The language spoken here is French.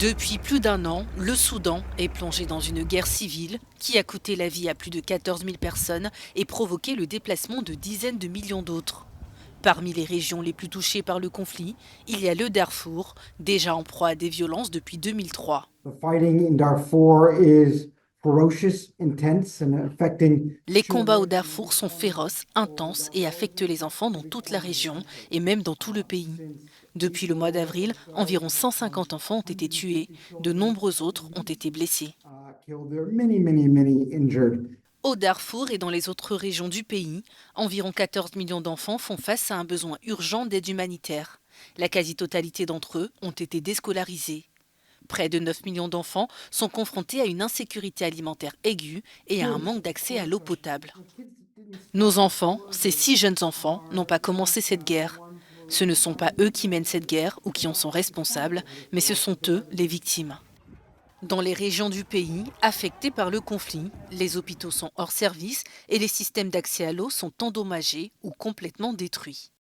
Depuis plus d'un an, le Soudan est plongé dans une guerre civile qui a coûté la vie à plus de 14 000 personnes et provoqué le déplacement de dizaines de millions d'autres. Parmi les régions les plus touchées par le conflit, il y a le Darfour, déjà en proie à des violences depuis 2003. The fighting in Darfur is ferocious, intense, and affecting Les combats au children and Darfour sont féroces, intenses et affectent les enfants dans toute la région et même dans tout le pays. Depuis le mois d'avril, environ 150 enfants ont été tués, de nombreux autres ont été blessés. killed. There are many injured. Au Darfour et dans les autres régions du pays, environ 14 millions d'enfants font face à un besoin urgent d'aide humanitaire. La quasi-totalité d'entre eux ont été déscolarisés. Près de 9 millions d'enfants sont confrontés à une insécurité alimentaire aiguë et à un manque d'accès à l'eau potable. Nos enfants, ces 6 jeunes enfants, n'ont pas commencé cette guerre. Ce ne sont pas eux qui mènent cette guerre ou qui en sont responsables, mais ce sont eux les victimes. Dans les régions du pays affectées par le conflit, les hôpitaux sont hors service et les systèmes d'accès à l'eau sont endommagés ou complètement détruits.